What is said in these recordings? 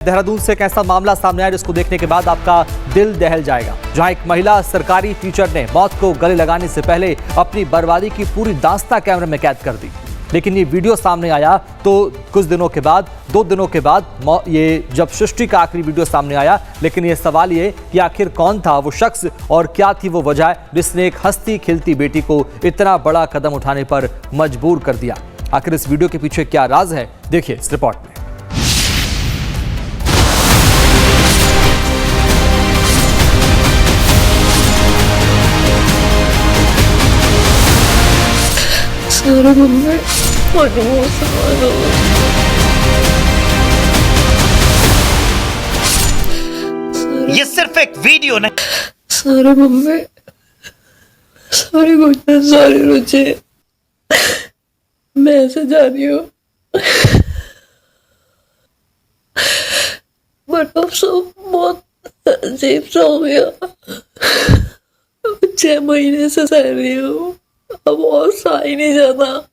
देहरादून से एक ऐसा मामला सामने आया जिसको देखने के बाद आपका दिल दहल जाएगा, जहां एक महिला सरकारी टीचर ने मौत को गले लगाने से पहले अपनी बर्बादी की पूरी दास्तां कैमरे में कैद कर दी। लेकिन ये वीडियो सामने आया तो कुछ दिनों के बाद, 2 दिनों के बाद ये जब सृष्टि का आखिरी वीडियो सामने आया, लेकिन ये सवाल ये कि आखिर कौन था वो शख्स और क्या थी वो वजह जिसने एक हंसती खिलती बेटी को इतना बड़ा कदम उठाने पर मजबूर कर दिया। आखिर इस वीडियो के पीछे क्या राज है, देखिए इस रिपोर्ट में। सारे मम्मी ये सिर्फ एक वीडियो नहीं, सारे मम्मी सारी घुटने सारी रुचि मैं ऐसे जा रही हूँ बट अब सब बहुत अजीब सा हो गया। 6 महीने से सह रही हूँ, अब और सहा ही नहीं जाता।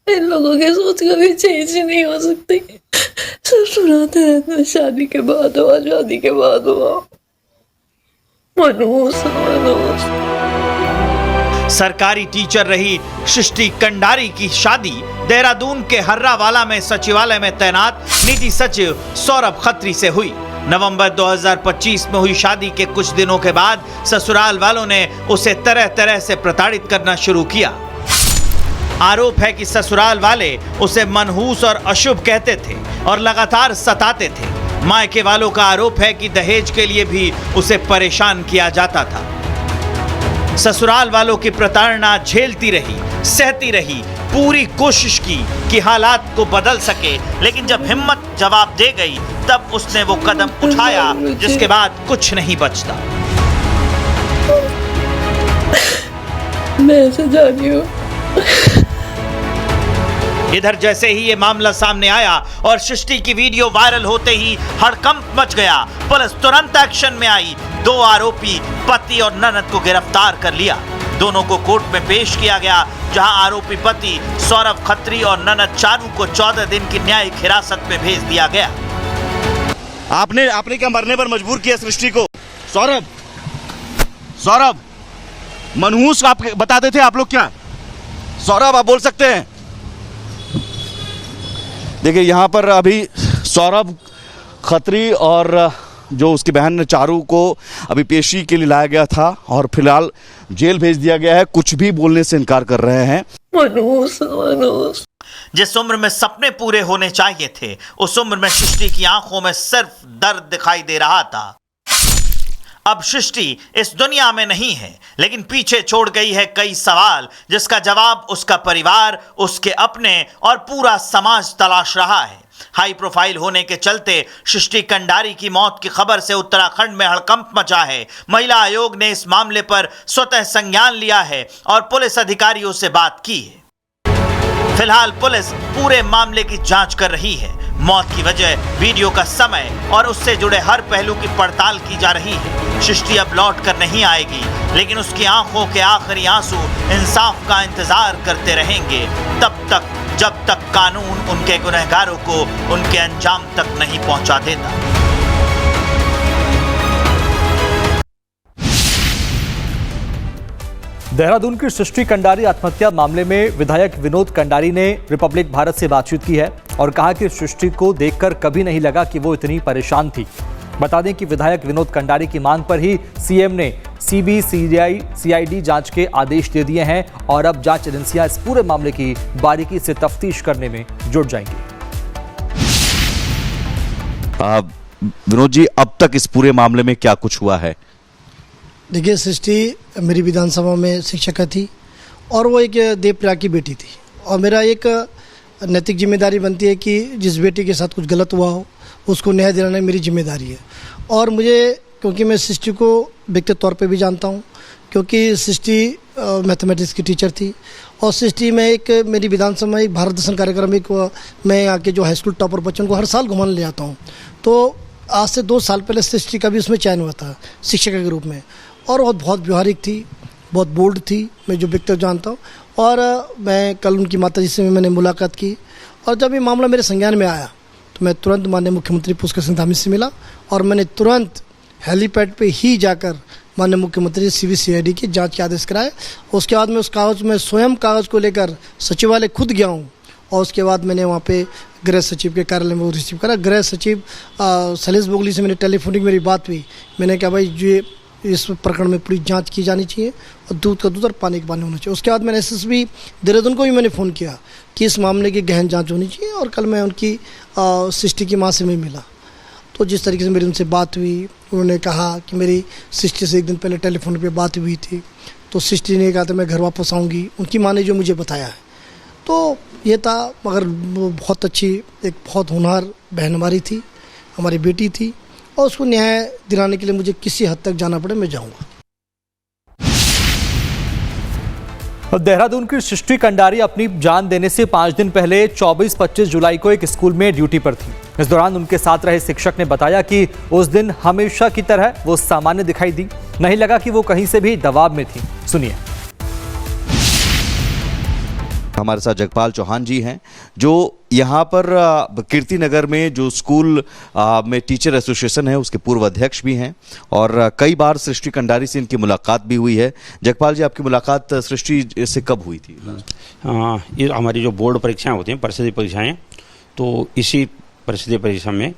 इन लोगों की सोच कभी चेंज ही नहीं हो सकती। सिर्फ सुनाते रहते हैं शादी के बाद हुआ, शादी के बाद हुआ। मनोज सरकारी टीचर रही सृष्टि कंडारी की शादी देहरादून के हर्रावाला में सचिवालय में तैनात निजी सचिव सौरभ खत्री से हुई। नवंबर 2025 में हुई शादी के कुछ दिनों के बाद ससुराल वालों ने उसे तरह तरह से प्रताड़ित करना शुरू किया। आरोप है कि ससुराल वाले उसे मनहूस और अशुभ कहते थे और लगातार सताते थे। मायके वालों का आरोप है कि दहेज के लिए भी उसे परेशान किया जाता था। ससुराल वालों की प्रताड़ना झेलती रही, सहती रही, पूरी कोशिश की कि हालात को बदल सके, लेकिन जब हिम्मत जवाब दे गई तब उसने वो कदम उठाया जिसके बाद कुछ नहीं बचता। मैं ऐसे जा रही हूँ। इधर जैसे ही ये मामला सामने आया और सृष्टि की वीडियो वायरल होते ही हड़कंप मच गया। पुलिस तुरंत एक्शन में आई। 2 आरोपी पति और ननद को गिरफ्तार कर लिया। दोनों को कोर्ट में पेश किया गया, जहां आरोपी पति सौरभ खत्री और ननद चारू को 14 दिन की न्यायिक हिरासत में भेज दिया गया। आपने क्या मरने पर मजबूर किया सृष्टि को? सौरभ मनहूस आप बताते थे आप लोग क्या? सौरभ आप बोल सकते हैं? देखिए यहाँ पर अभी सौरभ खत्री और जो उसकी बहन चारू को अभी पेशी के लिए लाया गया था और फिलहाल जेल भेज दिया गया है। कुछ भी बोलने से इनकार कर रहे हैं। मनोज जिस उम्र में सपने पूरे होने चाहिए थे, उस उम्र में सृष्टि की आंखों में सिर्फ दर्द दिखाई दे रहा था। अब सृष्टि इस दुनिया में नहीं है, लेकिन पीछे छोड़ गई है कई सवाल, जिसका जवाब उसका परिवार, उसके अपने और पूरा समाज तलाश रहा है। हाई प्रोफाइल होने के चलते सृष्टि कंडारी की मौत की खबर से उत्तराखंड में हड़कंप मचा है। महिला आयोग ने इस मामले पर स्वतः संज्ञान लिया है और पुलिस अधिकारियों से बात की है। फिलहाल पुलिस पूरे मामले की जांच कर रही है। मौत की वजह, वीडियो का समय और उससे जुड़े हर पहलू की पड़ताल की जा रही है। सृष्टि अब लौट कर नहीं आएगी, लेकिन उसकी आंखों के आखिरी आंसू इंसाफ का इंतजार करते रहेंगे, तब तक जब तक कानून उनके गुनहगारों को उनके अंजाम तक नहीं पहुंचा देता। देहरादून की सृष्टि कंडारी आत्महत्या मामले में विधायक विनोद कंडारी ने रिपब्लिक भारत से बातचीत की है और कहा कि सृष्टि को देखकर कभी नहीं लगा कि वो इतनी परेशान थी। बता दें कि विधायक विनोद कंडारी की मांग पर ही सीएम ने सीबीसीआईडी जांच के आदेश दे दिए हैं और अब जांच एजेंसियां इस पूरे मामले की बारीकी से तफ्तीश करने में जुट जाएंगी। विनोद जी, अब तक इस पूरे मामले में क्या कुछ हुआ है? देखिए, सृष्टि मेरी विधानसभा में शिक्षिका थी और वो एक देवप्रिया की बेटी थी और मेरा एक नैतिक जिम्मेदारी बनती है कि जिस बेटी के साथ कुछ गलत हुआ हो उसको न्याय दिलाना मेरी जिम्मेदारी है। और मुझे, क्योंकि मैं सृष्टि को व्यक्तिगत तौर पे भी जानता हूँ, क्योंकि सृष्टि मैथमेटिक्स की टीचर थी और सृष्टि में एक मेरी विधानसभा में एक भारत दर्शन कार्यक्रम, एक मैं यहाँ के जो हाई स्कूल टॉपर बच्चों को हर साल घुमाने ले जाता हूँ। तो आज से 2 साल पहले सृष्टि का भी उसमें चयन हुआ था शिक्षिका के रूप में और वो बहुत व्यवहारिक थी, बहुत बोल्ड थी, मैं जो व्यक्ति जानता हूँ। और मैं कल उनकी माता जी से मैंने मुलाकात की और जब ये मामला मेरे संज्ञान में आया तो मैं तुरंत माननीय मुख्यमंत्री पुष्कर सिंह धामी से मिला और मैंने तुरंत हेलीपैड पे ही जाकर माननीय मुख्यमंत्री CBCID की जांच के आदेश कराए। उसके बाद मैं उस कागज़ में स्वयं कागज़ को लेकर सचिवालय खुद गया हूँ और उसके बाद मैंने वहाँ पे गृह सचिव के कार्यालय में वो रिसीव करा। गृह सचिव शैलेश बोगली से मैंने टेलीफोनिक मेरी बात हुई। मैंने कहा भाई ये इस प्रकरण में पूरी जांच की जानी चाहिए और दूध का दूध और पानी का पानी होना चाहिए। उसके बाद मैंने SSB देहरादून को भी मैंने फ़ोन किया कि इस मामले की गहन जांच होनी चाहिए और कल मैं उनकी सृष्टि की माँ से मैं मिला। तो जिस तरीके से मेरी उनसे बात हुई, उन्होंने कहा कि मेरी सृष्टि से एक दिन पहले टेलीफोन पे बात हुई थी, तो सृष्टि ने कहा था मैं घर वापस आऊँगी। उनकी माँ ने जो मुझे बताया है तो ये था, मगर वो बहुत अच्छी, एक बहुत होनहार बहन हमारी थी, हमारी बेटी थी और उसको न्याय दिलाने के लिए मुझे किसी हद तक जाना पड़े मैं जाऊँगा। देहरादून की सृष्टि कंडारी अपनी जान देने से 5 दिन पहले 24-25 जुलाई को एक स्कूल में ड्यूटी पर थी। इस दौरान उनके साथ रहे शिक्षक ने बताया कि उस दिन हमेशा की तरह वो सामान्य दिखाई दी, नहीं लगा कि वो कहीं से भी दबाव में थी। सुनिए। हमारे साथ जगपाल चौहान जी हैं जो यहाँ पर कीर्ति नगर में जो स्कूल में टीचर एसोसिएशन है उसके पूर्व अध्यक्ष भी हैं और कई बार सृष्टि कंडारी से इनकी मुलाकात भी हुई है। जगपाल जी, आपकी मुलाकात सृष्टि से कब हुई थी? ये हमारी जो बोर्ड परीक्षाएं होती हैं, परिषदीय परीक्षाएं, तो इसी परिषदीय परीक्षा में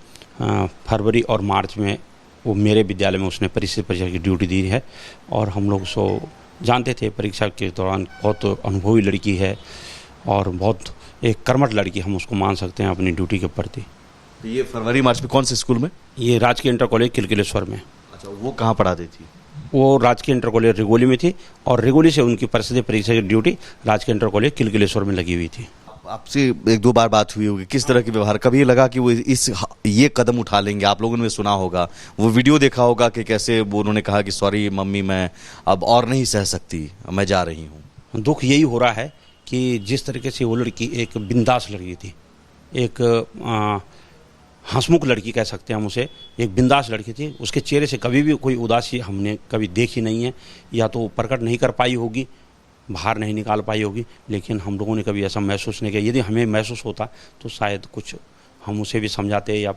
फरवरी और मार्च में वो मेरे विद्यालय में उसने परिषदीय परीक्षा की ड्यूटी दी है और हम लोग उसको जानते थे। परीक्षा के दौरान बहुत अनुभवी लड़की है और बहुत एक कर्मठ लड़की हम उसको मान सकते हैं अपनी ड्यूटी के प्रति। ये फरवरी मार्च में कौन से स्कूल में? ये राजकीय इंटर कॉलेज किलकिलेश्वर में। अच्छा, वो कहाँ पढ़ाती थी? वो राजकीय इंटर कॉलेज रिगोली में थी और रिगोली से उनकी परिषदीय परीक्षा की ड्यूटी राजकीय इंटर कॉलेज किलकिलेश्वर में लगी हुई थी। आपसे 1-2 बार बात हुई होगी, किस तरह की व्यवहार? कभी लगा कि वो ये कदम उठा लेंगे? आप लोगों ने सुना होगा, वो वीडियो देखा होगा कि कैसे वो उन्होंने कहा कि सॉरी मम्मी, मैं अब और नहीं सह सकती, मैं जा रही हूँ। दुख यही हो रहा है कि जिस तरीके से वो लड़की एक बिंदास लड़की थी, एक हंसमुख लड़की कह सकते हैं हम उसे, एक बिंदास लड़की थी, उसके चेहरे से कभी भी कोई उदासी हमने कभी देखी नहीं है, या तो प्रकट नहीं कर पाई होगी, बाहर नहीं निकाल पाई होगी, लेकिन हम लोगों ने कभी ऐसा महसूस नहीं किया। यदि हमें महसूस होता तो शायद कुछ हम उसे भी समझाते या